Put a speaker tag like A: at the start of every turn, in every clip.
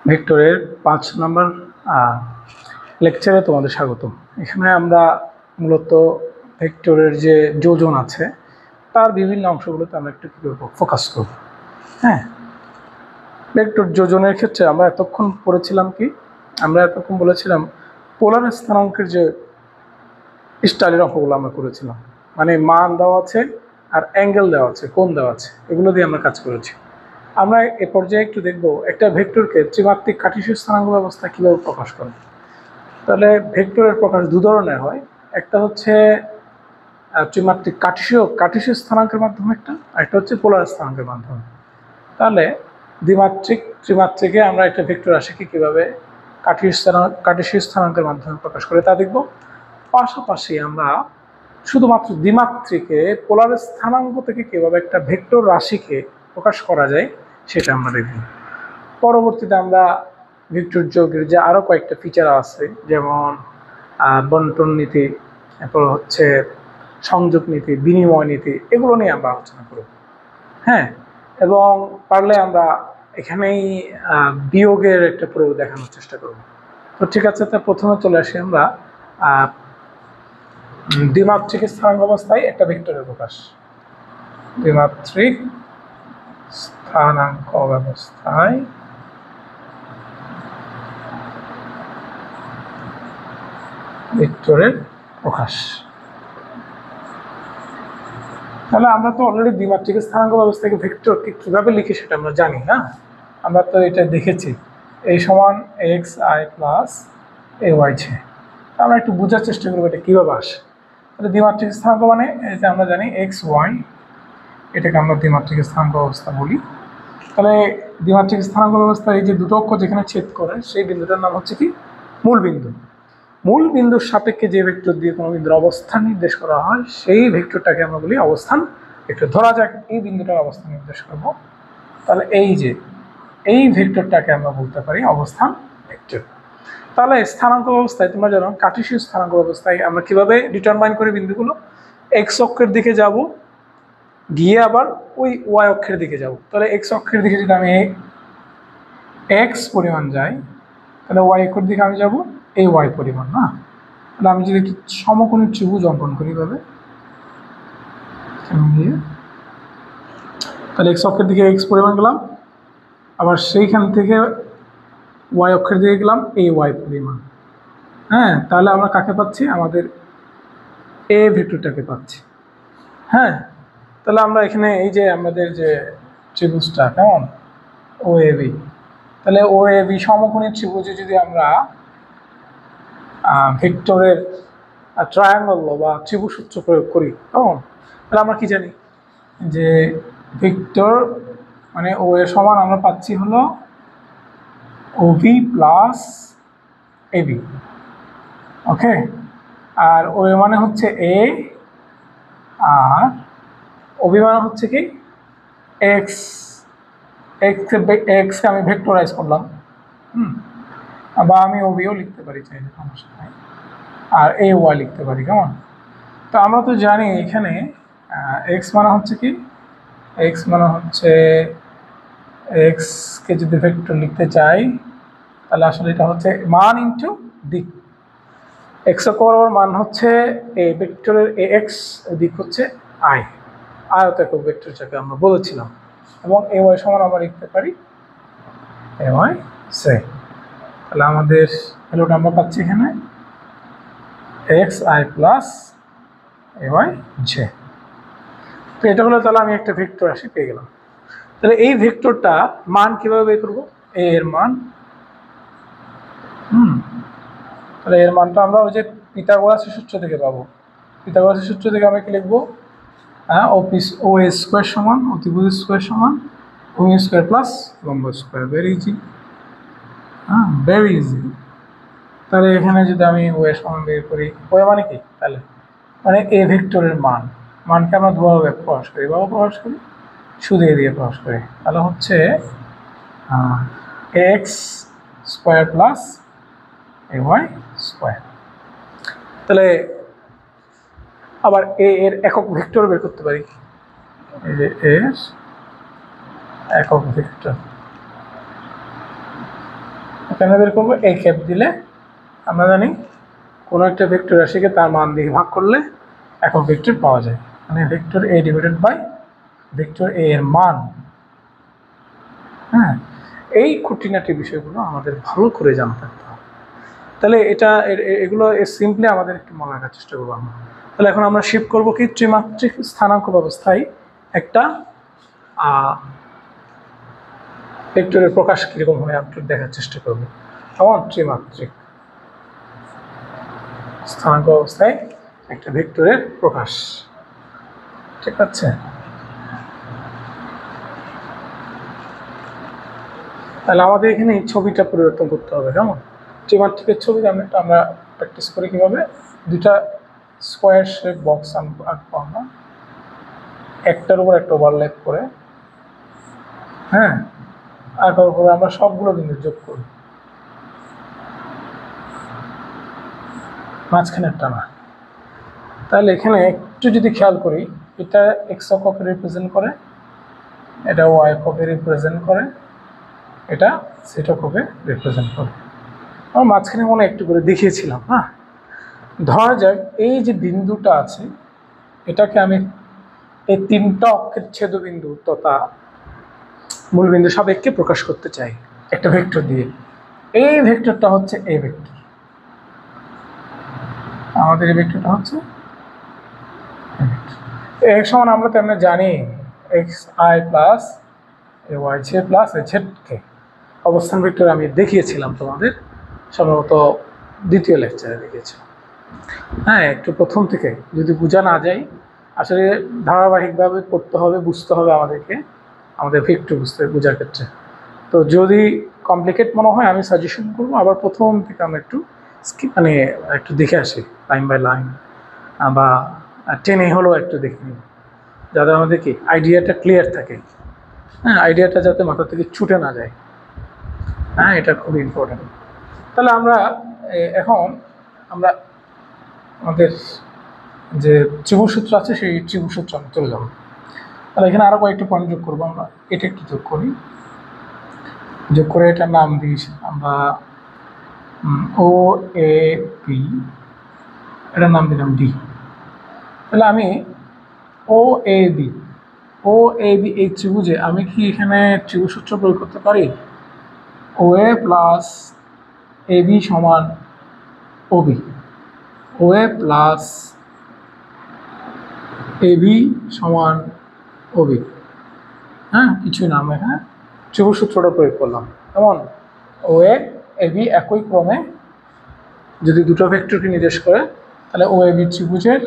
A: ভেক্টরের 5 নম্বর লেকচারে তোমাদের স্বাগত। এখানে আমরা মূলত ভেক্টরের যে যোজন আছে তার বিভিন্ন অংশগুলোতে আমরা একটু ফোকাস করব। হ্যাঁ, ভেক্টর যোজনের ক্ষেত্রে আমরা এতক্ষণ বলেছিলাম পোলার স্থানাঙ্কের যে স্টাইলের অঙ্কগুলো আমরা করেছিলাম, মানে মান দেওয়া আছে আর অ্যাঙ্গেল দেওয়া আছে, কোণ দেওয়া আছে, এগুলো দিয়ে আমরা কাজ করেছি। আমরা এ পর্যায়ে একটু দেখব একটা ভেক্টরকে ত্রিমাত্রিক কার্টেসীয় স্থানাঙ্ক ব্যবস্থা কীভাবে প্রকাশ করে। তাহলে ভেক্টরের প্রকাশ দু ধরনের হয়, একটা হচ্ছে ত্রিমাত্রিক কার্টেসীয় স্থানাঙ্কের মাধ্যমে, একটা হচ্ছে পোলার স্থানাঙ্কের মাধ্যমে। তাহলে ত্রিমাত্রিকে আমরা একটা ভেক্টর রাশিকে কীভাবে কার্টেসীয় স্থানাঙ্কের মাধ্যমে প্রকাশ করে তা দেখব। পাশাপাশি আমরা শুধুমাত্র দ্বিমাত্রিকে পোলার স্থানাঙ্ক থেকে কীভাবে একটা ভেক্টর রাশিকে প্রকাশ করা যায় সেটা আমরা দেখব। পরবর্তীতে আমরা ভেক্টর যোগের যে আরও কয়েকটা ফিচার আছে, যেমন বন্টন নীতি, এরপর হচ্ছে সংযোগ নীতি, বিনিময় নীতি, এগুলো নিয়ে আমরা আলোচনা করব। হ্যাঁ, এবং পারলে আমরা এখানেই বিয়োগের একটা প্রয়োগ দেখানোর চেষ্টা করব। তো ঠিক আছে, তা প্রথমে চলে আসি আমরা দ্বিমাত্রিক স্থানাঙ্ক অবস্থায় একটা ভেক্টরের প্রকাশ। দ্বিমাত্রিক স্থানাঙ্ক ব্যবস্থায় ভেক্টরের প্রকাশ। তাহলে আমরা তো অলরেডি দ্বিমাত্রিক স্থানাঙ্ক ব্যবস্থাকে ভেক্টরকে কিভাবে লিখি সেটা আমরা জানি না, আমরা তো এটা দেখেছি, এই সমান x i plus a y ছে। আমরা একটু বোঝার চেষ্টা করবো এটা কীভাবে আসে। তাহলে দ্বিমাত্রিক স্থানাঙ্ক মানে এটা আমরা জানি এক্স ওয়াই, এটাকে আমরা দ্বিমাত্রিক স্থানাঙ্ক ব্যবস্থা বলি। তাহলে দ্বিমাত্রিক স্থানাঙ্ক ব্যবস্থা এই যে দুটো অক্ষ যেখানে ছেদ করে সেই বিন্দুটার নাম হচ্ছে কি মূল বিন্দু। মূল বিন্দুর সাপেক্ষে যে ভেক্টর দিয়ে কোনো বিন্দুর অবস্থান নির্দেশ করা হয় সেই ভেক্টরটাকে আমরা বলি অবস্থান ভেক্টর। ধরা যাক এই বিন্দুটার অবস্থান নির্দেশ করব, তাহলে এই ভেক্টরটাকে আমরা বলতে পারি অবস্থান ভেক্টর। তাহলে স্থানাঙ্ক ব্যবস্থায় তোমরা জানো কার্টেসীয় স্থানাঙ্ক ব্যবস্থায় আমরা কিভাবে ডিটারমাইন করি বিন্দুগুলো, এক্স অক্ষের দিকে যাব, গিয়ে আবার ওই ওয়াই অক্ষের দিকে যাব। তাহলে এক্স অক্ষের দিকে যদি আমি এক্স পরিমাণ যাই, তাহলে ওয়াই অক্ষের দিকে আমি যাব এই ওয়াই পরিমাণ না। তাহলে আমি যদি একটি সমকোণী ত্রিভুজ অঙ্কন করি ভাবে, তাহলে এক্স অক্ষের দিকে এক্স পরিমাণ গেলাম, আবার সেইখান থেকে ওয়াই অক্ষের দিকে গেলাম এই ওয়াই পরিমাণ। হ্যাঁ, তাহলে আমরা কাকে পাচ্ছি, আমাদের এ ভেক্টরটাকে পাচ্ছি। হ্যাঁ, তাহলে আমরা এখানে এই যে আমাদের যে ত্রিভুজটা কেমন ও এ বি, তাহলে ও এ বি সমকোণী ত্রিভুজে যদি আমরা ভেক্টরের ট্রায়াঙ্গল বা ত্রিভুজ সূত্র প্রয়োগ করি কেমন, তাহলে আমরা কি জানি যে ভেক্টর মানে ও এর সমান আমরা পাচ্ছি হলো ওভি প্লাস এবি। ওকে, আর ও এ মানে হচ্ছে এ, আর ওবি মানে হচ্ছে কি এক্স। এক্সকে আমি ভেক্টরাইজ করলাম, বা আমি ওবিও লিখতে পারি চাইলে, সমস্যা নাই, আর এ ওয়াই লিখতে পারি কেমন। তো আমরা তো জানি এখানে এক্স মানে হচ্ছে কি, এক্স মানে হচ্ছে এক্সকে যদি ভেক্টর লিখতে চাই তাহলে আসলে এটা হচ্ছে মান ইন্টু দিক। এক্স অক্ষ বরাবর মান হচ্ছে এ ভেক্টরের এ এক্স, দিক হচ্ছে আই, আয়ত একক ভেক্টর যাকে আমরা বলেছিলাম। এবং এ ওয়াই সমান আমরা লিখতে পারি এ ওয়াই সে। তাহলে আমাদের ভ্যালুটা আমরা পাচ্ছি এখানে x i plus a y j. তো এটা হলো, তাহলে আমি একটা ভেক্টর রাশি পেয়ে গেলাম। তাহলে এই ভেক্টরটা মান কিভাবে বের করবো, এর মান, তাহলে এর মানটা আমরা ওই যে পিথাগোরাসের সূত্র থেকে পাবো। পিথাগোরাসের সূত্র থেকে আমরা কি লিখবো, ও এ স্কোয়ার সমান অতিভুজ স্কোয়ার সমান ভূমি স্কোয়ার প্লাস লম্ব square. Very easy, very easy. তাহলে এখানে যদি আমি ও এর সমান বের করি, ও এ মানে কি, তাহলে মানে এ ভেক্টরের মানকে আমরা দুভাবে প্রকাশ করি, প্রকাশ করি শুধু এ দিয়ে প্রকাশ করি। তাহলে হচ্ছে x square plus a y square. তাহলে আবার এর একক ভেক্টর বের করতে পারি, এই যে এর একক ভেক্টর, কেন বের করবো? এই ক্যাপ দিলে আমরা জানি কোনো একটা ভেক্টর রাশিকে তার মান দিয়ে ভাগ করলে একক ভেক্টর পাওয়া যায়, মানে vector a divided by vector a এর মান। হ্যাঁ, এই খুঁটিনাটি বিষয়গুলো আমাদের ভালো করে জানতে হবে। তাহলে এগুলো সিম্পলি আমাদের একটু মনে রাখার চেষ্টা করবো আমরা। তাহলে এখন আমরা শিফট করবো কি ত্রিমাত্রিক স্থানাঙ্ক ব্যবস্থায় একটা ভেক্টরের প্রকাশ কিরকম হয় একটু দেখার চেষ্টা করবো। কেমন? ত্রিমাত্রিক স্থানাঙ্ক অবস্থায় একটা ভেক্টরের প্রকাশ, ঠিক আছে? তাহলে আমাদের এখানে এই ছবিটা পরিবর্তন করতে হবে। কেমন? ত্রিমাত্রিকের ছবি আমরা প্র্যাকটিস করি কিভাবে? দুটা স্কোয়ার শেপ বক্স আঁকবো আমরা, একটার উপর একটা ওভারল্যাপ করে। হ্যাঁ, আঁকার পরে আমরা সবগুলো বিন্দু যোগ করি, মাঝখানেরটা না। তাহলে এখানে একটু যদি খেয়াল করি, এটা এক্স অক্ষকে রিপ্রেজেন্ট করে, এটা ওয়াই অক্ষকে রিপ্রেজেন্ট করে, এটা জেড অক্ষকে রিপ্রেজেন্ট করে। আমার মাঝখানে মনে একটু করে দেখিয়েছিলাম। হ্যাঁ, ধরা যাক এই যে বিন্দুটা আছে, এটাকে আমি এই তিনটা অক্ষের ছেদবিন্দু তথা মূলবিন্দু সাপেক্ষে প্রকাশ করতে চাই একটা ভেক্টর দিয়ে। এই ভেক্টরটা হচ্ছে এ ভেক্টর, আমাদের এই ভেক্টরটা হচ্ছে এর সমান আমরা তেমনি জানি x i plus a y j plus a z k অবস্থান ভেক্টর আমি দেখিয়েছিলাম তোমাদের, সম্ভবত দ্বিতীয় লেকচারে দেখিয়েছিলাম। হ্যাঁ, একটু প্রথম থেকে যদি বোঝা না যায়, আসলে ধারাবাহিকভাবে পড়তে হবে, বুঝতে হবে আমাদেরকে, আমাদের ভেক্টর বোঝার ক্ষেত্রে। তো যদি কমপ্লিকেট মনে হয় আমি সাজেশন করবো আবার প্রথম থেকে আমরা একটু মানে একটু দেখে আসি লাইন বাই লাইন, বা টেনে হলেও একটু দেখে নিই, যাতে আমাদের কি আইডিয়াটা ক্লিয়ার থাকে। হ্যাঁ, আইডিয়াটা যাতে মাথা থেকে ছুটে না যায়। হ্যাঁ, এটা খুব ইম্পর্টেন্ট। তাহলে আমরা এখন আমাদের যে ত্রিভুজ সূত্র আছে সেই ত্রিভুজ সূত্র আমি চলে যাবো। তাহলে এখানে আরও কয়েকটা পয়েন্ট যোগ করবো আমরা। এটা একটু যোগ করি, যোগ করে এটার নাম দিই আমরা ও এ পি, এটার নাম দিলাম ডি। তাহলে আমি ও এ বি এই ত্রিভুজে আমি কি এখানে ত্রিভুজ সূত্র প্রয়োগ করতে পারি? ও এ প্লাস এ বি সমান ও B, O A plus A B সমান ও বি। হ্যাঁ, কিছুই না, আমরা এখানে ত্রিভুজ সূত্রটা প্রয়োগ করলাম। যেমন ও এ বি একই ক্রমে যদি দুটো ভেক্টরকে নির্দেশ করে, তাহলে ও এ বি ত্রিভুজের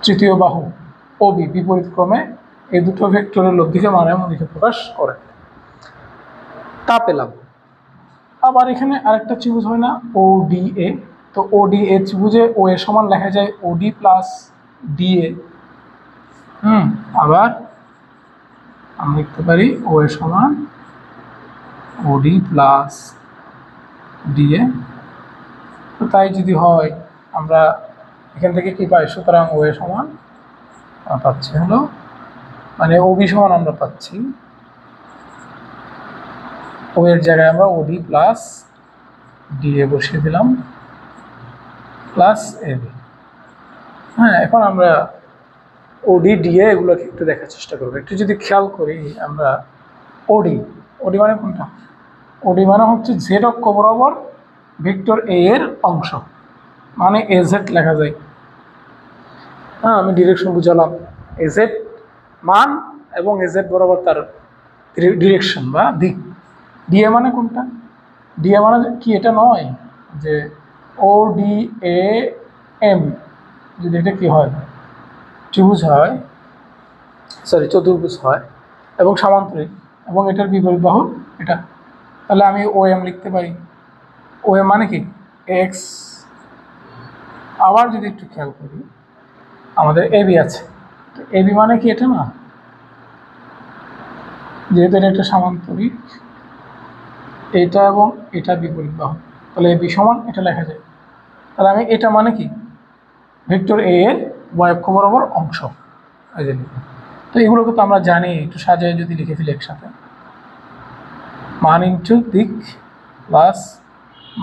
A: তৃতীয় বাহু ও বি বিপরীত ক্রমে এই দুটো ভেক্টরের লব্ধিকে মানে দিকে প্রকাশ করে, তা পেলাম। আবার এখানে আরেকটা ত্রিভুজ হয় না, ও ডি এ। তো ও ডি এ ত্রিভুজে ও এ সমান লেখা যায় ও ডি প্লাস ডি এ। আবার আমরা লিখতে পারি ও এ সমান ও ডি প্লাস ডি এ। তো তাই যদি হয়, আমরা এখান থেকে কি পাই? সুতরাং ও এ সমান পাচ্ছি হলো, মানে ও বি সমান আমরা পাচ্ছি, ও এর জায়গায় আমরা ও ডি প্লাস ডি এ বসিয়ে দিলাম, প্লাস এ বি। হ্যাঁ, এখন আমরা ওডি ডিএ এগুলোকে একটু দেখার চেষ্টা করবো। একটু যদি খেয়াল করি আমরা, ওডি মানে কোনটা? ওডি মানে হচ্ছে জেড অক্ষ বরাবর ভেক্টর এ এর অংশ, মানে এ জেড লেখা যায়। হ্যাঁ, আমি ডিরেকশন বুঝালাম, এ জেড মান এবং এ জেড বরাবর তার ডিরেকশন বা দিক। ডিএ মানে কোনটা? ডিএ মানে কি এটা নয় যে ও ডি এ এম, যদি এটা কি হয় ত্রিভুজ হয়, সরি চতুর্ভুজ হয় এবং সমান্তরিক এবং এটার বিপরীত বাহু এটা, তাহলে আমি ও এম লিখতে পারি। ও এম মানে কি? এক্স। আবার যদি একটু খেয়াল করি, আমাদের এ বি আছে, তো এ বি মানে কি এটা না, যেহেতু এটা একটা সমান্তরিক, এটা এবং এটা বিপরীত বাহু, তাহলে এ বি সমান এটা লেখা যায়। তাহলে আমি এটা মানে কি ভেক্টর এ এর ওয়াই অক্ষ বরাবর অংশ, এই যে। তো এগুলোকে তো আমরা জানি, একটু সাজায় যদি লিখে ফেলি একসাথে, মান ইনটু দিক প্লাস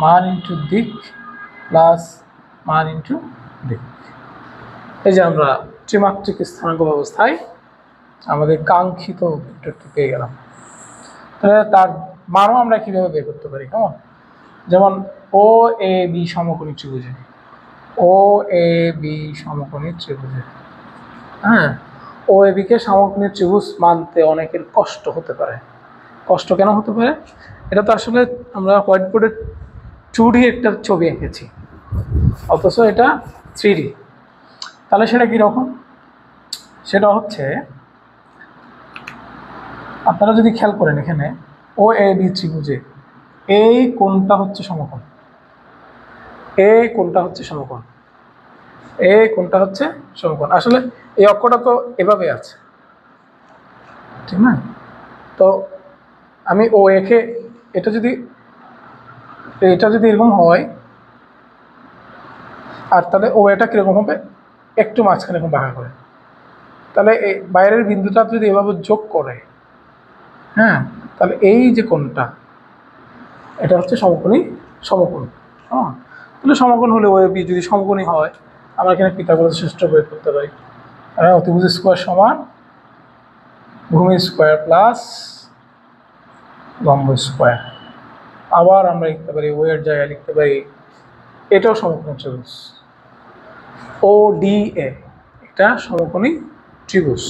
A: মান ইন্টু দিক প্লাস মান ইন্টু দিক। এই যে আমরা ত্রিমাত্রিক স্থানাঙ্ক ব্যবস্থায় আমাদের কাঙ্ক্ষিত ভেক্টরটি পেয়ে গেলাম। তাহলে তার মানও আমরা কীভাবে বের করতে পারি? কেমন, যেমন ও এ বি সমকোণী ত্রিভুজে, ও এ বি সমকোণী ত্রিভুজে, হ্যাঁ, ও এ বিকে সমকোণী ত্রিভুজ মানতে অনেকের কষ্ট হতে পারে। কষ্ট কেন হতে পারে? এটা তো আসলে আমরা হোয়াইট বোর্ডে 2D একটা ছবি এঁকেছি, অথচ এটা 3D। তাহলে সেটা কীরকম? সেটা হচ্ছে, আপনারা যদি খেয়াল করেন এখানে ও এ বি ত্রিভুজে এই কোণটা হচ্ছে সমকোণ, এই কোণটা হচ্ছে সমকোণ, এই কোণটা হচ্ছে সমকোণ। আসলে এই অক্ষটা তো এভাবে আছে, ঠিক না? তো আমি ও একে এটা যদি এরকম হয়, আর তাহলে ও এটা কীরকম হবে? একটু মাঝখানে এরকম বাঁকা করে, তাহলে এই বাইরের বিন্দুটা যদি এভাবে যোগ করে, হ্যাঁ, তাহলে এই যে কোণটা এটা হচ্ছে সমকোণ। হ্যাঁ, তাহলে সমকোণ হলে ও বি যদি সমকোণী হয়, আমরা এখানে পিথাগোরাস সূত্র প্রয়োগ করতে পারি। অতিভুজ স্কোয়ার সমান ভূমি স্কোয়ার প্লাস লম্ব স্কোয়ার। আবার আমরা লিখতে পারি ও এর জায়গায় লিখতে পারি এটাও সমকোণী ত্রিভুজ, ও ডি এ এটা সমকোণী ত্রিভুজ।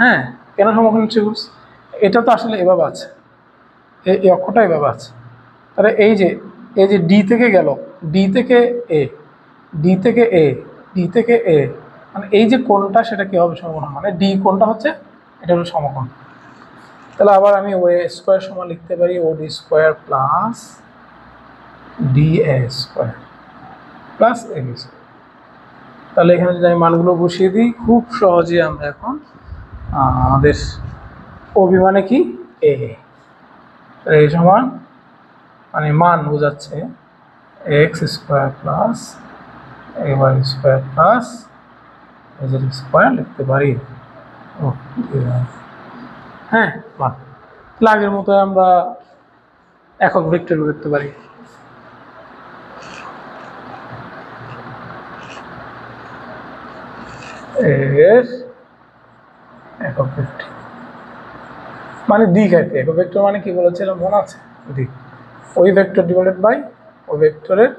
A: হ্যাঁ, কেন সমকোণী ত্রিভুজ? এটা তো আসলে এভাবে আছে, এই অক্ষটা এভাবে আছে। তাহলে এই যে ডি থেকে গেল, ডি থেকে এ, ডি থেকে এ, ডি থেকে এ, মানে এই যে কোণটা সেটা কি হবে? সমকোণ। মানে ডি কোণটা হচ্ছে এটা হলো সমকোণ। তাহলে আবার আমি ও এ স্কোয়ার সমান লিখতে পারি O D square plus D A square plus A B square. তাহলে এখানে যদি আমি মানগুলো বসিয়ে দিই, খুব সহজে আমরা এখন আমাদের ও বি মানে কি এ, এই সমান মানে মান বোঝাচ্ছে x square plus a y square plus z square লিখতে পারি। ও হ্যাঁ, মান। তাহলে আগের মতো আমরা একক ভেক্টর লিখতে পারি। এর একক ভেক্টর মানে দিক আর কি। একক ভেক্টর মানে কি বলেছিলাম মনে আছে? দিক। ওই ভেক্টর ডিভাইডেড বাই ওই ভেক্টরের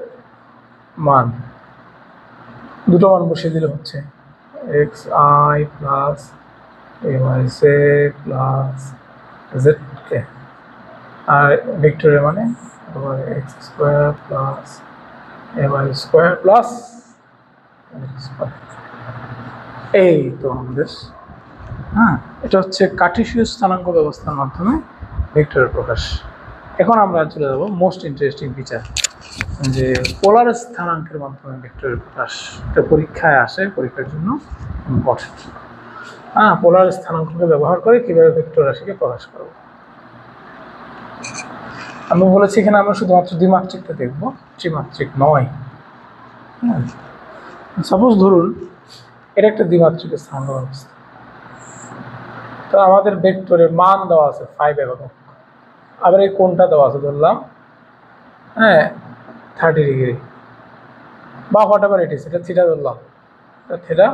A: মান, দুটো মান বসিয়ে দিলে হচ্ছে x i plus a y z plus z k, আর ভেক্টরের মানে x square plus a y square plus square. এই তো আমাদের, হ্যাঁ, এটা হচ্ছে কার্টেসীয় স্থানাঙ্ক ব্যবস্থার মাধ্যমে ভেক্টরের প্রকাশ। এখন আমরা চলে যাব মোস্ট ইন্টারেস্টিং ফিচার, যে পোলার স্থানাঙ্কের মাধ্যমে ভেক্টরের প্রকাশ। এটা পরীক্ষায় আসে, পরীক্ষার জন্য ইম্পর্টেন্ট। হ্যাঁ, পোলার স্থানাঙ্ককে ব্যবহার করে কীভাবে ভেক্টর রাশিকে প্রকাশ করব। আমি বলেছি এখানে আমরা শুধুমাত্র দ্বিমাত্রিকটা দেখব, ত্রিমাত্রিক নয়। সাপোজ ধরুন এটা একটা দ্বিমাত্রিক স্থানাঙ্ক ব্যবস্থা। তো আমাদের ভেক্টরের মান দেওয়া আছে 5 একক, আবার এই কোণটা দেওয়া আছে ধরলাম, হ্যাঁ, 30 ডিগ্রি বা হোয়াট এভার ইট ইজ, এটা থিটা ধরলাম, থিটা,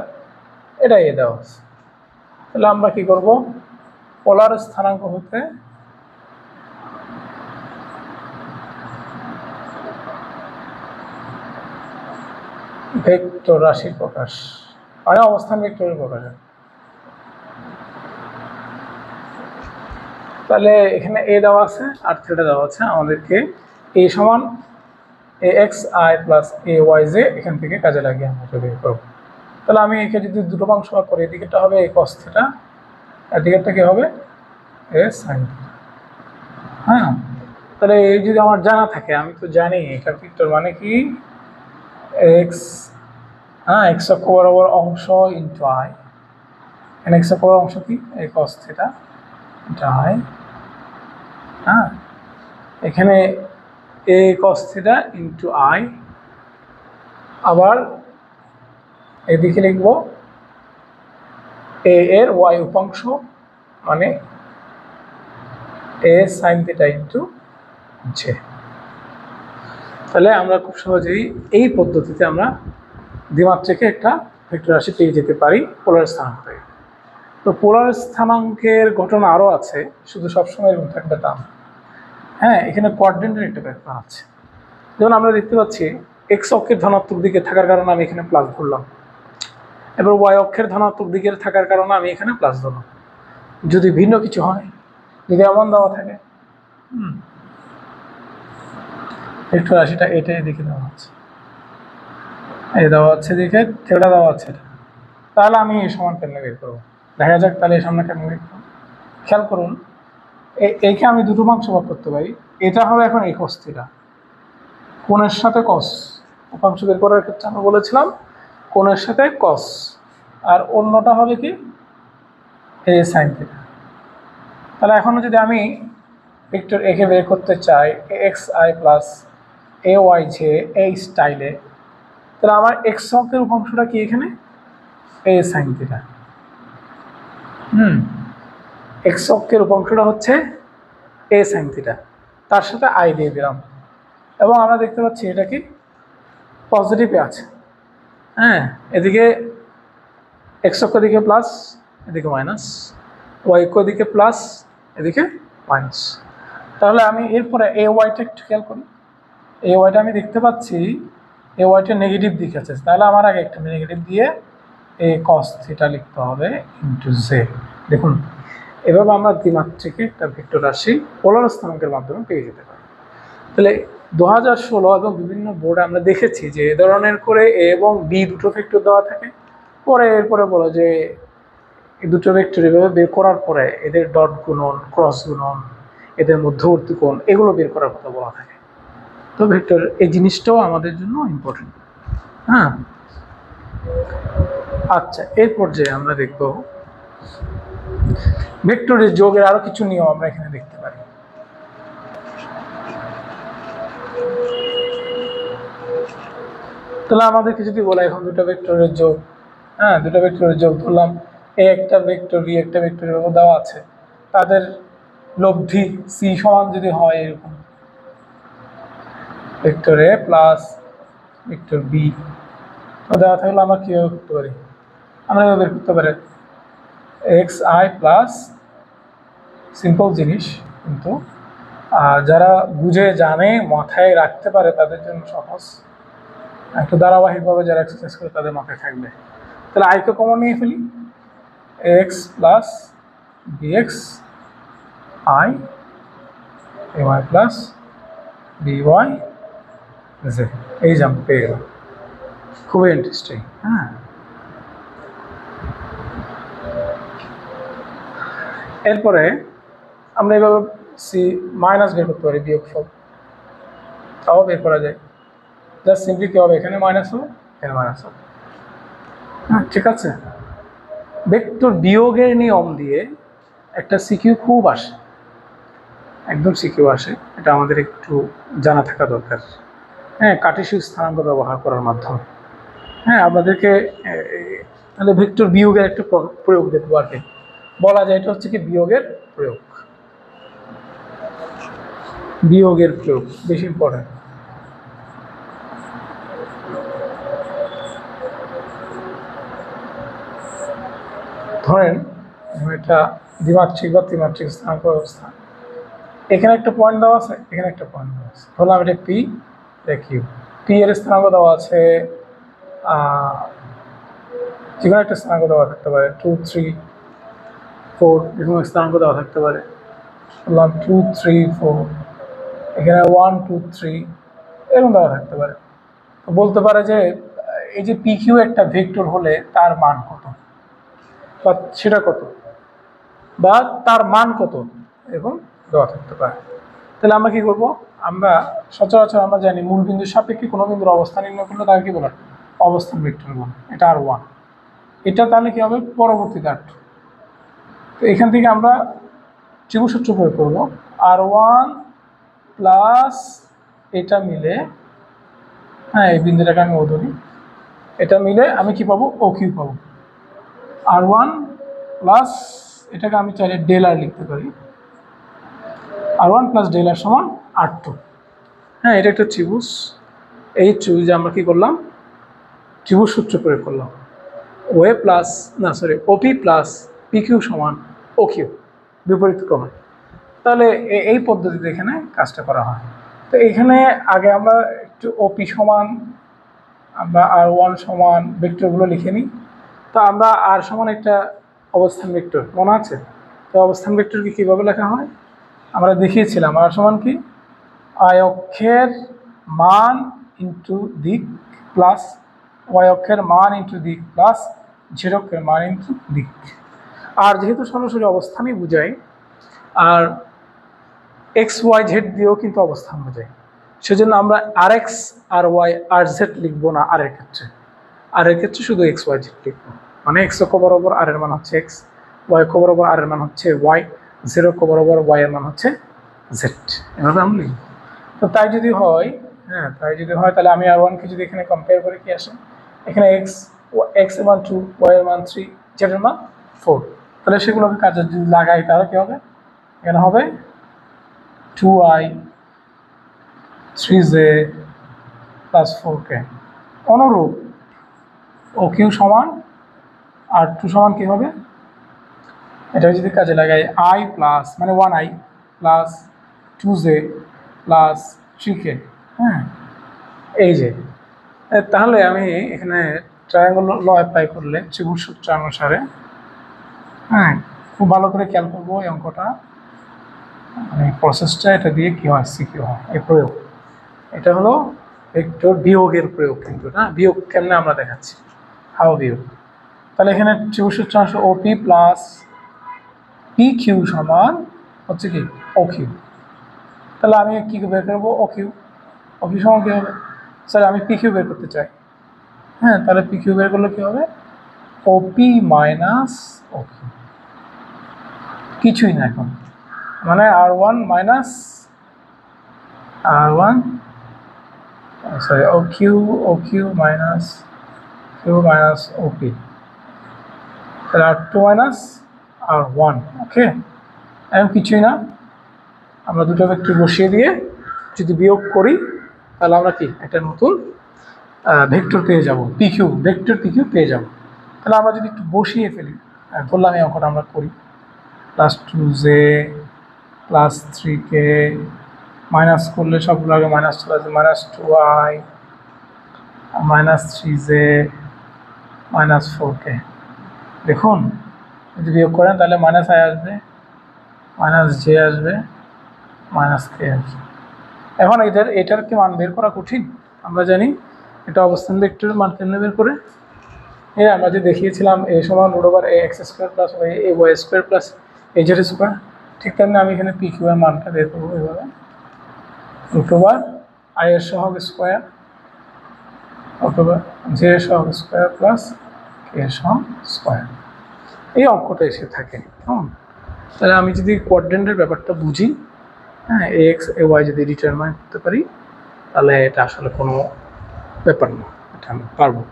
A: এটা এ দেওয়া আছে। তাহলে আমরা কি করব? পোলার স্থানাঙ্ক হতে ভেক্টর রাশির প্রকাশ, মানে অবস্থান ভেক্টরের প্রকাশ। তাহলে এখানে এ দেওয়া আছে আর থিটা দেওয়া আছে, আমাদেরকে এ সমান a x i plus a y j এখান থেকে কাজে লাগিয়ে আমরা বের করবো। তাহলে আমি একে যদি দুটো অংশ ভাগ করি, এদিকেরটা হবে এ কস থিটা, আর দিকেরটা কি হবে এ সাইন থিটা। হ্যাঁ, তাহলে এই যদি আমার জানা থাকে, আমি তো জানি এটা ভেক্টর মানে কি এক্স, হ্যাঁ, এক্স অক্ষ বরাবর অংশ ইন্টু আই, এখানে এক্স অক্ষ বরাবর অংশ কি এ কস থিটা ইন্টু আই, হ্যাঁ, এখানে এ কস থিটা ইন্টু আই, আবার এদিকে লিখব এ এর ওয়াই উপাংশ মানে এ সাইন থিটা ইন্টু জে। তাহলে আমরা খুব সহজেই এই পদ্ধতিতে আমরা দ্বিমাত্রিকে একটা ভেক্টর রাশি পেয়ে যেতে পারি পোলার স্থানাঙ্ক থেকে। তো পোলার স্থানাঙ্কের ঘটনা আরও আছে, শুধু সবসময় এরকম থাকবে তা না। হ্যাঁ, এখানে কোয়াড্রেন্টের একটা ব্যাপার আছে। যেমন আমরা দেখতে পাচ্ছি এক্স অক্ষের ধনাত্মক দিকে থাকার কারণে আমি এখানে প্লাস ধরলাম, এবার ওয়াই অক্ষের ধনাত্মক দিকের থাকার কারণে আমি এখানে প্লাস ধরলাম। যদি ভিন্ন কিছু হয়, যদি এমন দেওয়া থাকে ভেক্টর রাশিটা এটাই দিকে দেওয়া আছে, এই দেওয়া আছে দিকে থেটা দেওয়া আছে, তাহলে আমি এই সমান কেমনে বের করবো? দেখা যাক তাহলে এই সামনে কেমনে বের করবো। খেয়াল করুন, এইকে আমি দুটো মাংস ভাগ করতে পারি। এটা হবে এখন এই কস থিটা, কোণের সাথে কস, উপাংশ বের করার ক্ষেত্রে আমরা বলেছিলাম কোণের সাথে কস, আর অন্যটা হবে কি এ সাইন থিটা। তাহলে এখনো যদি আমি ভেক্টর একে বের করতে চাই x i plus a y j এই স্টাইলে, তাহলে আমার এক্স অক্ষের উপাংশটা কি এখানে এ সাইন থিটা। এক্স অক্ষের উপাংশটা হচ্ছে এ সাইন থিটা, তার সাথে আই দিয়ে দিলাম, এবং আমরা দেখতে পাচ্ছি এটা কি পজিটিভে আছে। হ্যাঁ, এদিকে এক্স অক্ষ দিকে প্লাস, এদিকে মাইনাস, ওয়াই অক্ষ দিকে প্লাস, এদিকে মাইনাস। তাহলে আমি এরপরে এ ওয়াইটা একটু খেয়াল করি, এ ওয়াইটা আমি দেখতে পাচ্ছি এ ওয়াইটা নেগেটিভ দিকে আছে, তাহলে আমার আগে একটা নেগেটিভ দিয়ে এ কস থিটা লিখতে হবে ইন্টু জে। দেখুন, এভাবে আমরা দ্বিমাত্রিকে একটা ভেক্টর রাশি পোলার স্থানাঙ্কের মাধ্যমে পেয়ে যেতে পারি। তাহলে 2016 এবং বিভিন্ন বোর্ডে আমরা দেখেছি যে এ ধরনের করে এ এবং বি দুটো ভেক্টর দেওয়া থাকে, পরে এরপরে বলো যে এই দুটো ভেক্টর এভাবে বের করার পরে এদের ডট গুণন, ক্রস গুণন, এদের মধ্যবর্তী কোণ, এগুলো বের করার কথা বলা থাকে। তো ভেক্টর এই জিনিসটাও আমাদের জন্য ইম্পর্টেন্ট। হ্যাঁ, আচ্ছা, এর পর্যায়ে আমরা দেখব ভেক্টরের যোগের আরো কিছু নিয়ম আমরা এখানে দেখতে পারি। তাহলে আমাদেরকে যদি বলা এখন দুটো ভেক্টরের যোগ, হ্যাঁ দুটো ভেক্টরের যোগ ধরলাম, এ একটা ভেক্টর বি একটা ভেক্টর এরকম দেওয়া আছে, তাদের লব্ধি সি সমান যদি হয় এরকম ভেক্টর এ প্লাস ভেক্টর বি দেওয়া থাকলে আমরা কীভাবে করতে পারি? আমরা এভাবে বের করতে পারি এক্স আই প্লাস, সিম্পল জিনিস, কিন্তু যারা বুঝে জানে মাথায় রাখতে পারে তাদের জন্য সহজ, একটু ধারাবাহিকভাবে যারা এক্সারসাইজ করে তাদের মাথায় থাকবে। তাহলে আইকে কমন নিয়ে ফেলি, x plus b x i a y plus b y j, এই যে আমরা পেয়ে গেলাম। খুবই ইন্টারেস্টিং। হ্যাঁ, এরপরে আমরা এভাবে সি মাইনাস বের করতে পারি, বিয়োগফল, তাও বের করা যায়। জাস্ট সিম্পলি কী হবে, এখানে মাইনাস হবে, এখানে মাইনাস হবে। হ্যাঁ, ঠিক আছে। ভেক্টর বিয়োগের নিয়ম দিয়ে একটা সিকিউ খুব আসে, একদম সিকিউ আসে, এটা আমাদের একটু জানা থাকা দরকার। হ্যাঁ, কার্টেসীয় স্থানাঙ্ক ব্যবহার করার মাধ্যমে। হ্যাঁ, আপনাদেরকে তাহলে ভেক্টর বিয়োগের একটা প্রয়োগ দেখবো আর কি, বলা যায় এটা হচ্ছে কি বিয়োগের প্রয়োগ। বিয়োগের প্রয়োগ বেশি ইম্পর্টেন্ট। ধরেন এটা দ্বিমাত্রিক বা ত্রিমাত্রিক স্থানাঙ্ক ব্যবস্থা, এখানে একটা পয়েন্ট দেওয়া আছে, এখানে একটা পয়েন্ট দেওয়া আছে, ধরলাম এটা পি, এটা কিউ। পি এর স্থানাঙ্ক দেওয়া আছে যেখানে একটা স্থানাঙ্ক দেওয়া থাকতে পারে 2, 3, 4, এরকম স্থানাঙ্ক দেওয়া থাকতে পারে, বললাম 2, 3, 4, এখানে 1, 2, 3 এরকম দেওয়া থাকতে পারে। তো বলতে পারে যে এই যে পি কিউ একটা ভেক্টর হলে তার মান কত, বা সেটা কত, বা তার মান কত, এরকম দেওয়া থাকতে পারে। তাহলে আমরা কি করব, আমরা সচরাচর আমরা জানি মূল বিন্দুর সাপেক্ষে কোনো বিন্দুর অবস্থান নির্ণয় করলে তাকে কি বলে, অবস্থান ভেক্টর বলে। এটা R1, এটা তাহলে কি হবে পরবর্তী আর2। তো এখান থেকে আমরা ত্রিভুজ সূত্র প্রয়োগ করবো, R1 প্লাস এটা মিলে, হ্যাঁ এই বিন্দুটাকে আমি ও ধরি, এটা মিলে আমি কি পাবো, ও কিউ পাবো। R1 প্লাস এটাকে আমি চাইলে ডেল আর লিখতে পারি, R1 প্লাস ডেল আর সমান R2। হ্যাঁ, এটা একটা ত্রিভুজ, এই ত্রিভুজে আমরা কি করলাম, ত্রিভুজ সূত্র প্রয়োগ করলাম, ওএ প্লাস না সরি ওপি প্লাস পিকিউ সমান ওকিউ বিপরীত ক্রমে। তাহলে এই পদ্ধতিতে এখানে কাজটা করা হয়। তো এখানে আগে আমরা একটু ওপি সমান আমরা R1 সমান ভেক্টরগুলো লিখে নিই। তো আমরা আর সমান একটা অবস্থান ভেক্টর মনে আছে? তো অবস্থান ভেক্টরকে কীভাবে লেখা হয় আমরা দেখিয়েছিলাম। আর সমান কি, আই অক্ষের মান ইন্টু দিক প্লাস ওয়াই অক্ষের মান ইন্টু দিক প্লাস জেড অক্ষের মান ইন্টু দিক। আর যেহেতু সরাসরি অবস্থানই বোঝায়, আর এক্স ওয়াই জেড দিয়েও কিন্তু অবস্থান বোঝায়, সেজন্য আমরা আর এক্স আর ওয়াই আর জেড লিখবো না। আর এর ক্ষেত্রে শুধু এক্স ওয়াই জেড লিখবো। মানে এক্স অক্ষ বরাবর আর এর মান হচ্ছে এক্স, ওয়াই অক্ষ বরাবর আর এর মান হচ্ছে ওয়াই, জেড অক্ষ বরাবর ওয়াই এর মান হচ্ছে জেড। এভাবে আমরা লিখব। তো তাই যদি হয়, তাহলে আমি আর ওয়ানকে যদি এখানে কম্পেয়ার করে কি আসে, এখানে এক্স এর মান 2, ওয়াই এর মান 3, জেড এর মান 4। তাহলে সেগুলোকে কাজে যদি লাগাই তাহলে কি হবে, এখানে হবে 2i 3j প্লাস 4k। অনুরূপ ও কিউ সমান আর 2 সমান কি হবে, এটা যদি কাজে লাগাই i প্লাস মানে 1i plus 2j plus 3k। হ্যাঁ, এই যে তাহলে আমি এখানে ট্রায়াঙ্গল ল অ্যাপ্লাই করলে ত্রিভুজ সূত্র অনুসারে, হ্যাঁ, খুব ভালো করে খেয়াল করবো এই অঙ্কটা, মানে প্রসেসটা এটা দিয়ে কী হয়, সিকিউ হয় এই প্রয়োগ। এটা হলো ভেক্টর বিয়োগের প্রয়োগ, কিন্তু না বিয়োগ কেমনে আমরা দেখাচ্ছি, হাও বিয়োগ। তাহলে এখানে ত্রিভুজ সূত্র অনুসারে ওপি প্লাস পি কিউ সমান হচ্ছে কি ও কিউ। তাহলে আমি কী বের করবো, ও কিউ সমান কী হবে, স্যার আমি পি কিউ বের করতে চাই। হ্যাঁ, তাহলে পি কিউ বের করলে কী হবে, ওপি মাইনাস ও কিউ, কিছুই না এখন, মানে R1 minus R1 sorry O Q minus ওপি, তাহলে R2 মাইনাস R1। ওকে, এখন কিছুই না, আমরা দুটো ভেক্টর বসিয়ে দিয়ে যদি বিয়োগ করি তাহলে আমরা কি একটা নতুন ভেক্টর পেয়ে যাব, পিকিউ ভেক্টর পিকিউ পেয়ে যাব। তাহলে আমরা যদি একটু বসিয়ে ফেলি, বললাম এই অঙ্কটা আমরা করি, plus 2j plus 3k minus করলে সবগুলো আগে মাইনাস চলে আসবে, minus 2i minus 3j minus 4k। দেখুন যদি বিয়োগ করেন তাহলে মাইনাস i আসবে, মাইনাস j আসবে, মাইনাস k আসবে। এখন এটার কি মান বের করা কঠিন? আমরা জানি এটা অবস্থান ভেক্টরের মান কেমনে বের করে, হ্যাঁ আমরা যে দেখিয়েছিলাম a সমান √x² plus ay² plus az²। ঠিক তেমনি আমি এখানে পি কিউ এর মানটা বের করবো এইভাবে, √i এর সহগ স্কোয়ার অথবা j এর সহগ স্কোয়ার প্লাস k এর সহগ স্কোয়ার। এই অঙ্কটা এসে থাকে। তাহলে আমি যদি কোয়াড্রেন্টের ব্যাপারটা বুঝি, হ্যাঁ এক্স এ ওয়াই যদি ডিটারমাইন করতে পারি তাহলে এটা আসলে কোনো ব্যাপার না, এটা আমি পারবো।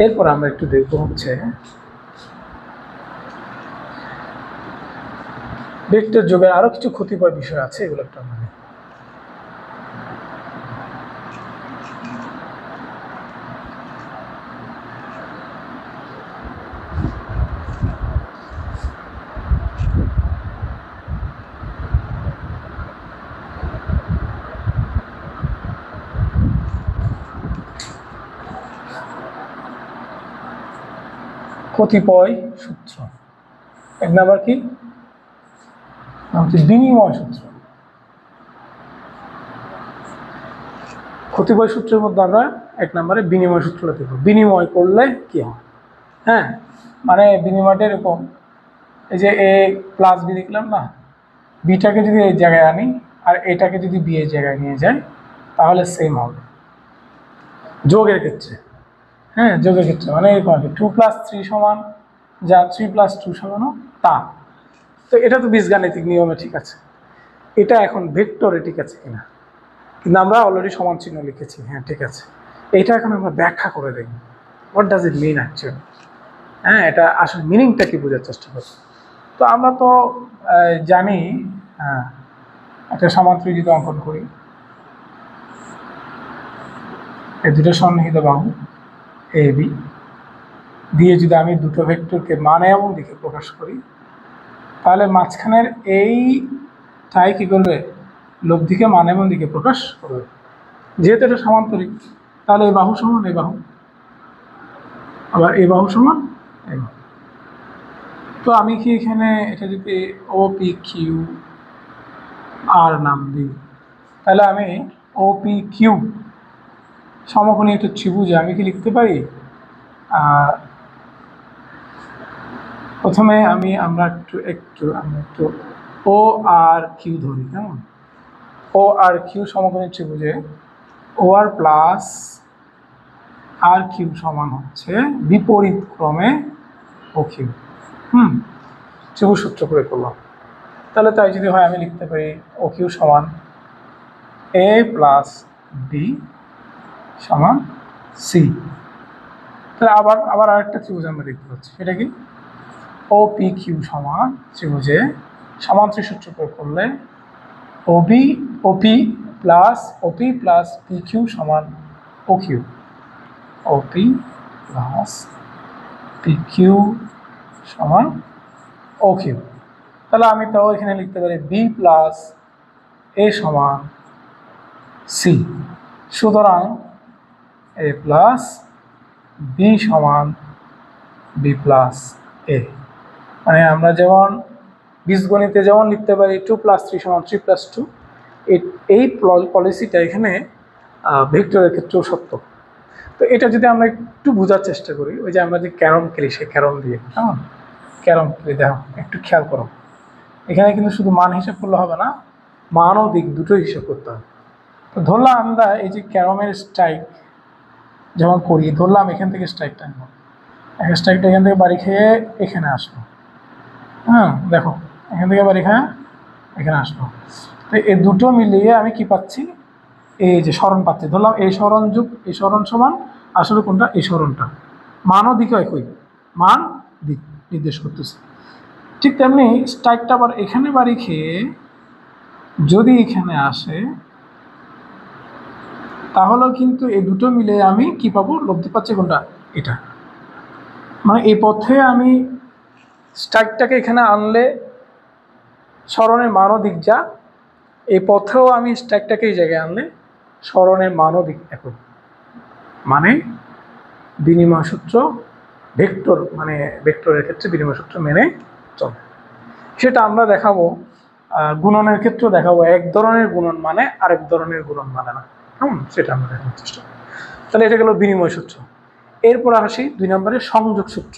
A: এরপর আমরা একটু দেখবো হচ্ছে ভেক্টর যোগের আরো কিছু কতিপয় বিষয় আছে, এগুলো একটা মানে কতিপয় সূত্র। এক নাম্বার কি, বিনিময় সূত্র। কতিপয় সূত্রের মধ্যে আমরা এক নম্বরে বিনিময় সূত্রটা দেখব। বিনিময় করলে কি হয়, হ্যাঁ মানে বিনিময়টা এরকম, এই যে এ প্লাস বি দেখলাম না, বিটাকে যদি এই জায়গায় আনি আর এটাকে যদি বি এর জায়গায় নিয়ে যাই তাহলে সেম হবে যোগের ক্ষেত্রে। হ্যাঁ যোগের ক্ষেত্রে মানে এরকম আর কি, 2 + 3 সমান যা 3 + 2 সমানও তা। তো এটা তো বীজগাণিতিক নিয়মে ঠিক আছে, এটা এখন ভেক্টরে ঠিক আছে কিনা, কিন্তু আমরা অলরেডি সমান চিহ্ন লিখেছি, হ্যাঁ ঠিক আছে। এটা এখন আমরা ব্যাখ্যা করে দেখব, what does it mean actually, হ্যাঁ এটা আসলে মিনিংটা কি বোঝার চেষ্টা করব। তো আমরা তো জানি, হ্যাঁ একটা সমান ত্রিভুজ অঙ্কন করি, এই দুটো সন্নিহিত বাহু এ বি দিয়ে যদি আমি দুটো ভেক্টরকে মানে এবং দিকে প্রকাশ করি, তাহলে মাঝখানের এইটাই কী করবে, লব্ধিকে মানে এবং দিকে প্রকাশ করবে। যেহেতু এটা সমান্তরিক, তাহলে এই বাহু সমান এই বাহু, আবার এই বাহু সমান এই বাহু। তো আমি কি এখানে এটা যদি ও পি কিউ আর নাম দিই, তাহলে আমি ও পি কিউ সমকোণী একটা ত্রিভুজে আমি কি লিখতে পারি, প্রথমে আমরা একটু ও আর কিউ ধরি, কেমন? ও আর কিউ সমকোণী ত্রিভুজে ও আর প্লাস আর কিউ সমান হচ্ছে বিপরীত ক্রমে ও কিউ। ত্রিভুজ সূত্র করে করলাম। তাহলে তাই যদি হয় আমি লিখতে পারি ও কিউ সমান এ প্লাস বি সমান সি। তাহলে আবার আরেকটা ত্রিভুজ আমরা দেখতে পাচ্ছি, সেটা কি ও পি কিউ সমান ত্রিভুজে সমান্তরাল সূত্র প্রয়োগ করলে ওপি প্লাস পি কিউ সমান ও কিউ, ওপি প্লাস পি কিউ সমান ও কিউ। তাহলে আমি তাও এখানে লিখতে পারি বি প্লাস এ সমান সি। সুতরাং এ প্লাস বি সমান বি প্লাস এ। মানে আমরা যেমন বীজগণিতে যেমন লিখতে পারি 2 + 3 = 3 + 2, এই পলিসিটা এখানে ভেক্টরের ক্ষেত্রেও সত্য। তো এটা যদি আমরা একটু বোঝার চেষ্টা করি, ওই যে আমরা যে ক্যারম খেলি, সেই ক্যারম দিয়ে, কেমন ক্যারম খেলি দেখো, একটু খেয়াল করো। এখানে কিন্তু শুধু মান হিসাব করলে হবে না, মান ও দিক দুটোই হিসাব করতে হবে। তো ধরলাম আমরা এই যে ক্যারমের স্ট্রাইক যেমন করি, ধরলাম এখান থেকে স্ট্রাইকটা আনবো, স্ট্রাইকটা এখান থেকে বাড়ি খেয়ে এখানে আসলো, দেখো এখান থেকে বাড়ি খেয়ে এখানে আসলো। তো এই দুটো মিলিয়ে আমি কি পাচ্ছি, এই যে স্মরণ পাচ্ছি। ধরলাম এই স্মরণ যোগ এই স্মরণ সমান আসলে কোনটা, এই স্মরণটা। মানও দিকে একই, মান দিক নির্দেশ করতেছে। ঠিক তেমনি স্ট্রাইকটা আবার এখানে বাড়ি খেয়ে যদি এখানে আসে, তাহলেও কিন্তু এই দুটো মিলে আমি কি পাবো, লব্ধি পাচ্ছি কোনটা, এটা। মানে এই পথে আমি স্ট্রাইকটাকে এখানে আনলে স্মরণের মান ও দিক যা, এই পথেও আমি স্ট্রাইকটাকে এই জায়গায় আনলে স্মরণের মান ও দিক একই। মানে বিনিময় সূত্র ভেক্টরের ক্ষেত্রে বিনিময় সূত্র মেনে চলে। সেটা আমরা দেখাবো, গুণনের ক্ষেত্রেও দেখাবো। এক ধরনের গুণন মানে আরেক ধরনের গুণন মানে না, সেটা আমরা দেখানোর চেষ্টা করি। তাহলে এটা গেল বিনিময় সূত্র। এরপর আসি 2 নম্বরে সংযোগ সূত্র।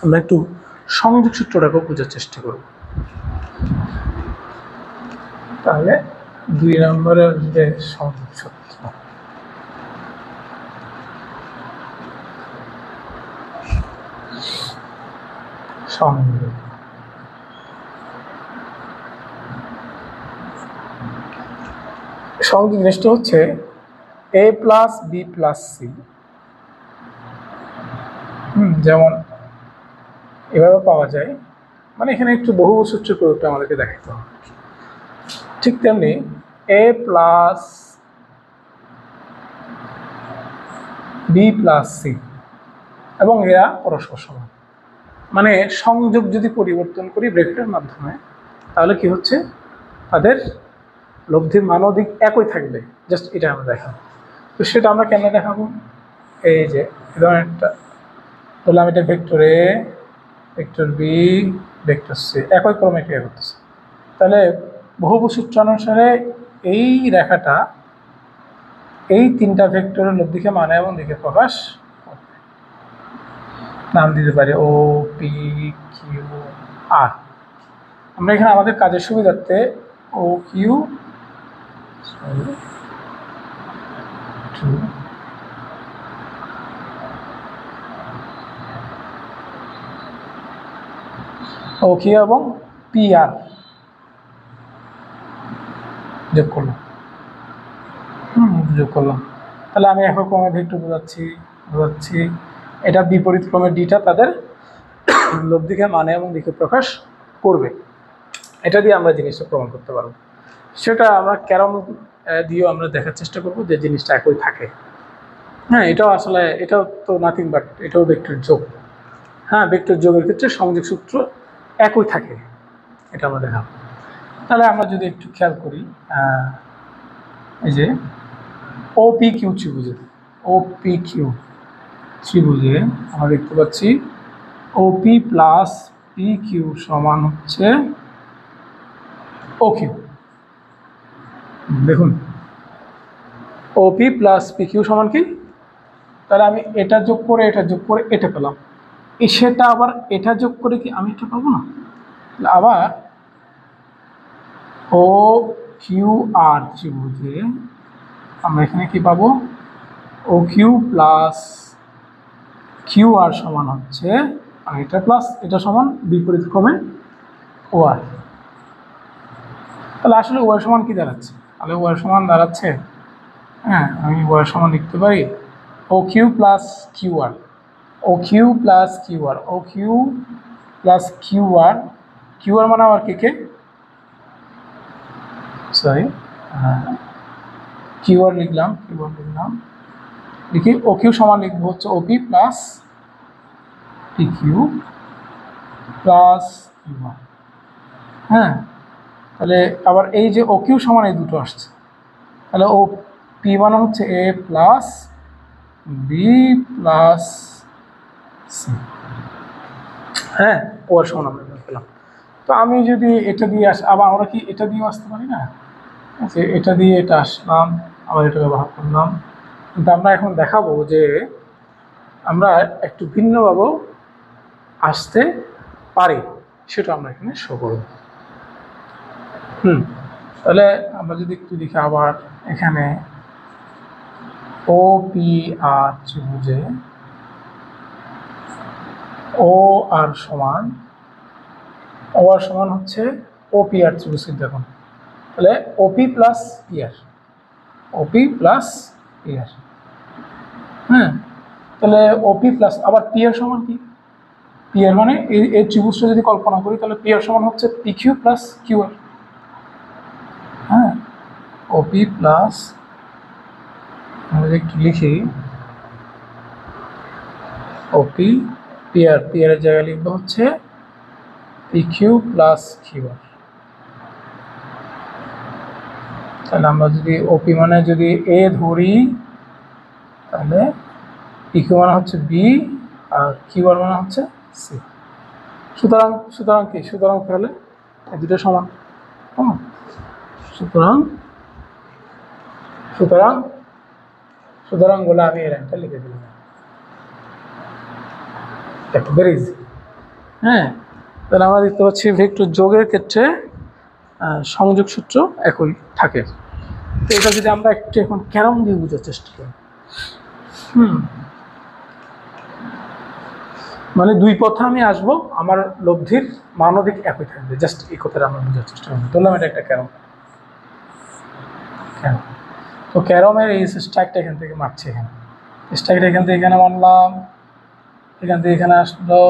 A: আমরা একটু সংযোগ সূত্রটাকেও বোঝার চেষ্টা করব। তাহলে 2 নম্বরে আসবে সংযোগ সূত্র। সংযোগ জিনিসটা হচ্ছে a plus b plus c. যেমন এভাবে পাওয়া যায়, মানে এখানে একটু বহুবচন সূত্র প্রয়োগটা আমাদেরকে দেখাতে হবে। ঠিক তেমনি a plus b plus c এবং এরা পরস্পর সমান। মানে সংযোগ যদি পরিবর্তন করি ব্র্যাকেটের মাধ্যমে, তাহলে কি হচ্ছে, তাদের লব্ধির মান ও দিক একই থাকবে। জাস্ট এটা আমরা দেখাবো। তো সেটা আমরা কেন দেখাবো, এই যে ধরনের একটা ধরলাম, এটা ভেক্টর এ, ভেক্টর বি, ভেক্টর সি একই ক্রমে ক্রিয়া করতেছে। তাহলে বহুভুজ সূত্র অনুসারে এই রেখাটা এই 3টা ভেক্টরের লব্ধিকে মানে এবং দিকে প্রকাশ করবে। নাম দিতে পারি ও পি কিউ আর। আমরা এখানে আমাদের কাজের সুবিধার্থে ও কিউ এবং পি আর যোগ করলাম। তাহলে আমি একই ক্রমে ভেক্টর বোঝাচ্ছি। এটা বিপরীত ক্রমের ডিটা তাদের লব্ধিকে মানে এবং দিকে প্রকাশ করবে। এটা দিয়ে আমরা জিনিসটা প্রমাণ করতে পারবো। সেটা আমরা ক্যারম দিয়েও আমরা দেখার চেষ্টা করব যে জিনিসটা একই থাকে। হ্যাঁ, এটাও আসলে এটাও তো নাথিং বাট এটাও ভেক্টর যোগ। হ্যাঁ, ভেক্টর যোগের ক্ষেত্রে সংযোগ সূত্র একই থাকে, এটা আমরা দেখাবো। তাহলে আমরা যদি একটু খেয়াল করি, এই যে ওপি কিউ ত্রিভুজে, ওপি কিউ ত্রিভুজে আমরা দেখতে পাচ্ছি ওপি প্লাস পি কিউ সমান হচ্ছে ও কিউ। দেখুন ওপি প্লাস পি কিউ সমান কি, তাহলে আমি এটা যোগ করে এটা যোগ করে এটা পেলাম, সেটা আবার এটা যোগ করে কি আমি এটা পাবো না? আবার ও কিউ আর ত্রিভুজে আমরা এখানে কি পাবো, ও কিউ প্লাস কিউ আর সমান হচ্ছে, আর এটা প্লাস এটা সমান বিপরীত ক্রমে ও আর। তাহলে আসলে ওয়াই সমান কি দাঁড়াচ্ছে? তাহলে ওয়াই সমান দাঁড়াচ্ছে, হ্যাঁ আমি ওয়াই সমান লিখতে পারি ও কিউ প্লাস কিউ আর, ও কিউ প্লাস কিউ আর, ও কিউ প্লাস কিউ আর, কিউ আর মানে আবার কে সরি কিউ আর লিখলাম, লিখি ও কিউ সমান লিখবো হচ্ছে OP plus P Q plus Q R. হ্যাঁ, তাহলে আবার এই যে ও কিউ সমান এই দুটো আসছে, তাহলে ও পি মানে হচ্ছে এ প্লাস বি প্লাস সি। হ্যাঁ, ও আর সমান আমরা পেলাম। তো আমি যদি এটা দিয়ে আবার আমরা কি এটা দিয়েও আসতে পারি না, যে এটা দিয়ে এটা আসলাম আবার এটা ব্যবহার করলাম, কিন্তু আমরা এখন দেখাবো যে আমরা একটু ভিন্নভাবেও আসতে পারি, সেটা আমরা এখানে শো করব। তাহলে আমরা যদি একটু দেখি আবার এখানে ও পি আর ত্রিভুজে ও আর সমান হচ্ছে ও পি আর ত্রিভুজ, দেখুন তাহলে ওপি প্লাস পি আর, ওপি প্লাস পি আর। হ্যাঁ, তাহলে ওপি প্লাস আবার পি আর সমান কি, পি আর মানে এই ত্রিভুজটা যদি কল্পনা করি তাহলে পি আর সমান হচ্ছে P Q plus Q R. হ্যাঁ, ওপি প্লাস আমরা একটু লিখি ওপি পি আর, পি আর এর জায়গায় লিখবো হচ্ছে পি কিউ প্লাস কিউ আর। তাহলে আমরা যদি ওপি মানে যদি এ ধরি তাহলে পি কিউ মানে হচ্ছে বি আর কিউ আর মানে হচ্ছে সি। সুতরাং তাহলে এই দুটো সমান। সুতরাং বলে আমি এর একটা লিখে দিলাম, ভেরি ইজি। হ্যাঁ, তাহলে আমরা দেখতে পাচ্ছি ভেক্টর যোগের ক্ষেত্রে সংযোগ সূত্র একই থাকে। তো এটা যদি আমরা একটু এখন ক্যারম দিয়ে বোঝার চেষ্টা করি, মানে দুই পথে আমি আসবো, আমার লব্ধির মানও দিক একই থাকবে, জাস্ট এই কথাটা আমরা বোঝার চেষ্টা করবো। ধরলাম এটা একটা ক্যারম, তো ক্যারমের এই স্ট্রাইকটা এখান থেকে মারছে, এখানে স্ট্রাইকটা এখান থেকে এখানে মারলাম, এখান থেকে এখানে আসলো,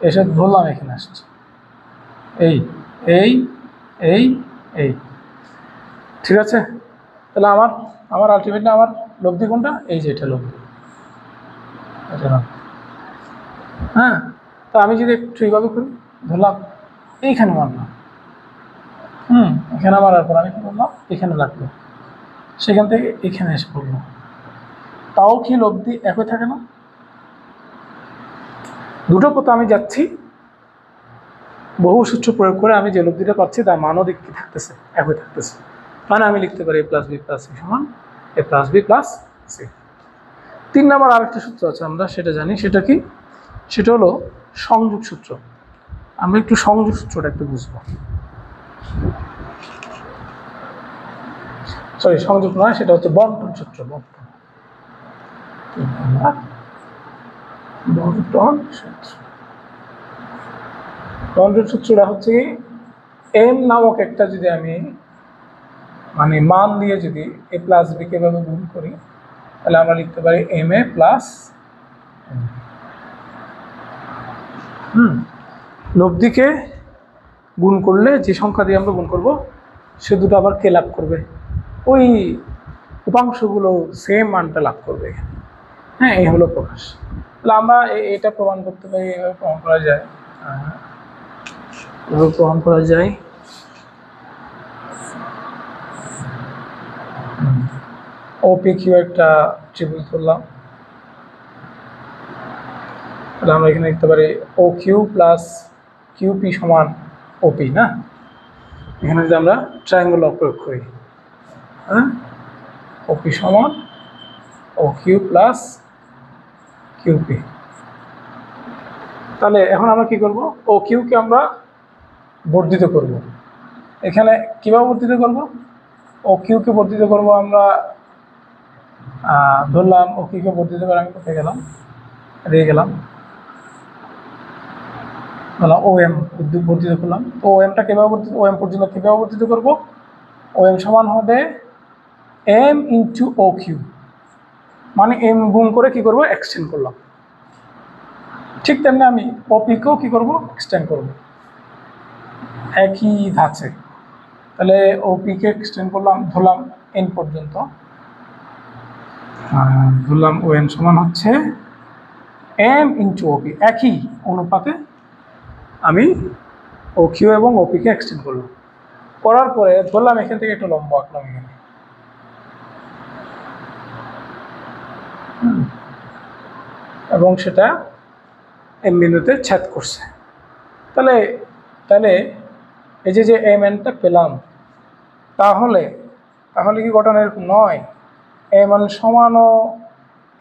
A: এসে ধরলাম এখানে আসছে, এই এই এই এই ঠিক আছে। তাহলে আমার আলটিমেটলি আমার লব্ধি কোনটা, এই যে এটা লব্ধি, এটা না। হ্যাঁ, তো আমি যদি একটু এইভাবে করি, ধরলাম এইখানে মারলাম, এখানে মারার পর আমি কি করলাম, এখানে লাগলো, সেখান থেকে এখানে এসে পড়লো, তাও কি লব্ধি একই থাকে না? দুটো পথে আমি যাচ্ছি, বহু সূত্র প্রয়োগ করে আমি যে লব্ধিটা পাচ্ছি তার মানও দিক কি থাকতেছে, একই থাকতেছে। মানে আমি লিখতে পারি এ প্লাস বি প্লাস সি সমান এ প্লাস বি প্লাস সি। 3 নম্বর আরেকটা সূত্র আছে, আমরা সেটা জানি, সেটা কি, সেটা হলো সংযোগ সূত্র। আমরা একটু সংযোগ সূত্রটা একটু বুঝবো। সরি, সংযোগ নয়, সেটা হচ্ছে বন্টন সূত্র। বন্টন সূত্রটা হচ্ছে এম নামক একটা যদি আমি মানে মান দিয়ে যদি এ প্লাস বি কে ভাবে গুণ করি, তাহলে আমরা লিখতে পারি এম এ প্লাস লব্ধিকে গুণ করলে যে সংখ্যা দিয়ে আমরা গুণ করব সে দুটো আবার কে লাভ করবে, ওই উপাংশগুলো সেম মানটা লাভ করবে। হ্যাঁ, এই হলো প্রকাশ। তাহলে আমরা এটা প্রমাণ করতে পারি, এভাবে প্রমাণ করা যায়, এভাবে প্রমাণ করা যায়। ওপি কিউ একটা ত্রিভুজ ধরলাম, তাহলে আমরা এখানে লিখতে পারি ও কিউ প্লাস কিউপি সমান ওপি না। এখানে যদি আমরা ট্রায়াঙ্গল প্রয়োগ করি, হ্যাঁ, ওপি সমান ও কিউ প্লাস কিউপি। তাহলে এখন আমরা কি করব, ও কিউকে আমরা বর্ধিত করব। এখানে কিভাবে বর্ধিত করব, ও কিউকে বর্ধিত করব আমরা ধরলাম ও কিউকে বর্ধিত করে আমি কোথায় গেলাম, দিয়ে গেলাম ও এম বর্ধিত করলাম। তো ও এমটা কীভাবে বর্ধিত, ও এম পর্যন্ত কীভাবে বর্ধিত করব, ও এম সমান হবে এম ইন্টু ও কিউ, মানে এম গুণ করে কি করব, এক্সটেন্ড করলাম। ঠিক তেমনি আমি ওপিকেও কী করব, এক্সটেন্ড করব একই ধাঁচে। তাহলে ওপিকে এক্সটেন্ড করলাম, ধরলাম এন পর্যন্ত, ধরলাম ও এম সমান হচ্ছে এম ইন্টু ওপি, একই অনুপাতে আমি ও কিউ এবং ওপিকে এক্সটেন্ড করলাম। করার পরে ধরলাম এখান থেকে একটু লম্ব আঁকলাম এখানে, এবং সেটা এম বিন্দুতে ছেদ করছে। তাহলে তাহলে এই যে এম এনটা পেলাম, তাহলে তাহলে কি ঘটনা এরকম নয়, এম এন সমানও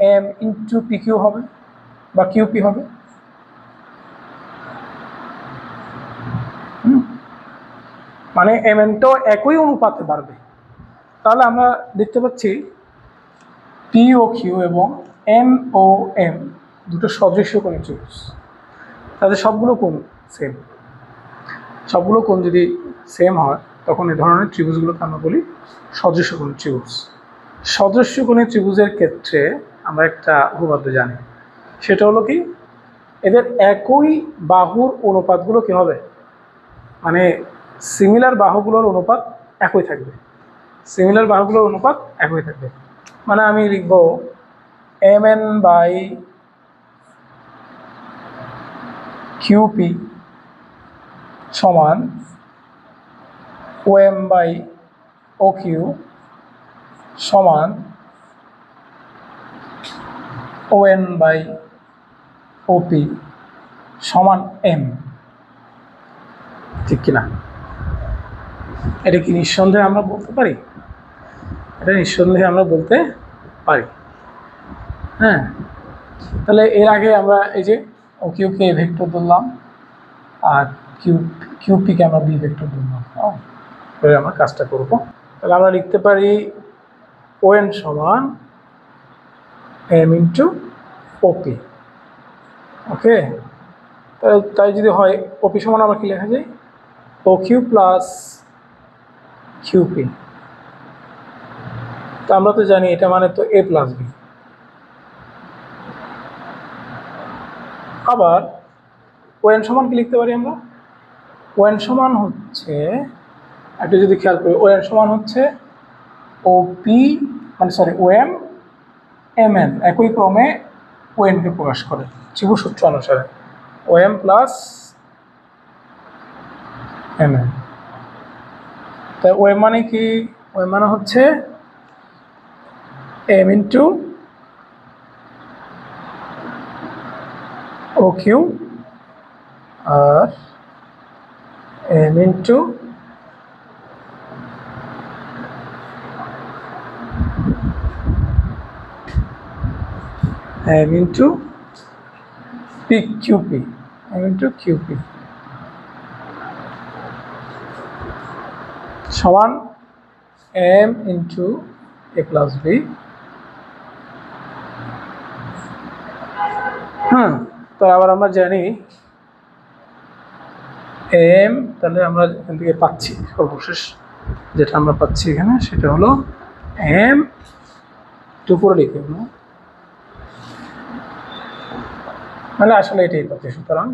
A: এম ইন্টু পি কিউ হবে বা কিউপি হবে। মানে এম এনটাও একই অনুপাতে বাড়বে। তাহলে আমরা দেখতে পাচ্ছি পি ও কিউ এবং এম ও এম দুটো সদৃশ্য কোণ ত্রিভুজ, তাদের সবগুলো কোণ সেম। সবগুলো কোণ যদি সেম হয় তখন এই ধরনের ত্রিভুজগুলোকে আমরা বলি সদৃশ্য কোণী ত্রিভুজ। সদৃশ্য কোণী ত্রিভুজের ক্ষেত্রে আমরা একটা উপপাদ্য জানি, সেটা হলো কি, এদের একই বাহুর অনুপাতগুলো কি হবে, মানে সিমিলার বাহুগুলোর অনুপাত একই থাকবে, সিমিলার বাহুগুলোর অনুপাত একই থাকবে। মানে আমি লিখব এম এন বাই কিউপি সমান ও এম বাই ও কিউ সমান ও এন বাই ওপি সমান এম। ঠিক কিনা? এটা কি নিঃসন্দেহে আমরা বলতে পারি? এটা নিঃসন্দেহে আমরা বলতে পারি। হ্যাঁ, তাহলে এর আগে আমরা এই যে ও কিউকে এ ভেক্টর ধরলাম আর কিউপিকে আমরা বি ভেক্টর ধরলাম, এবারে আমরা কাজটা করব। তাহলে আমরা লিখতে পারি ও এন সমান এম ইন্টু ওপি। ওকে, তাই যদি হয় ওপি সমান আমরা কি লেখা যায়, ও কিউ প্লাস কিউপি। তো আমরা তো জানি এটা মানে তো এ প্লাস বি। আবার ও এন সমান কি লিখতে পারি আমরা, ও এন সমান হচ্ছে, একটু যদি খেয়াল করি, ও এন সমান হচ্ছে ও পি মানে sorry O M M N একই ক্রমে ও এনকে প্রকাশ করে ত্রিভুজ সূত্র অনুসারে, O M plus M N. তাই ও এম মানে কি, ও এম মানে হচ্ছে এম ইন্টু ও কিউ আর M into M into P QP, M into QP সমান M into A plus B. তো আবার আমরা জানি এম, তাহলে আমরা এখান থেকে পাচ্ছি সর্বশেষ যেটা আমরা পাচ্ছি এখানে সেটা হলো এম উপরে লিখে না, মানে আসলে এটাই পাচ্ছি। সুতরাং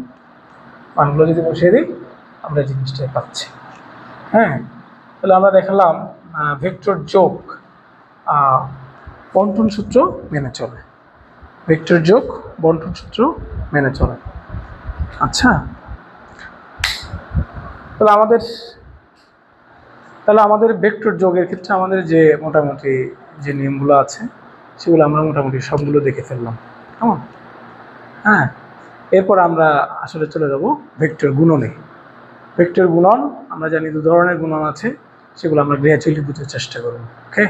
A: মানগুলো যদি বসিয়ে দিই আমরা জিনিসটাই পাচ্ছি। হ্যাঁ, তাহলে আমরা দেখালাম ভেক্টর যোগ বন্টন সূত্র মেনে চলে, ভেক্টর যোগ বন্টন সূত্র মেনে চলে। আচ্ছা, তাহলে আমাদের ভেক্টর যোগের ক্ষেত্রে আমাদের যে মোটামুটি যে নিয়মগুলো আছে সেগুলো আমরা মোটামুটি সবগুলো দেখে ফেললাম, কেমন? হ্যাঁ, এরপর আমরা আসলে চলে যাব ভেক্টর গুণনে। ভেক্টর গুণন আমরা জানি 2 ধরনের গুণন আছে, সেগুলো আমরা গ্র্যাজুয়ালি বুঝার চেষ্টা করব। ওকে।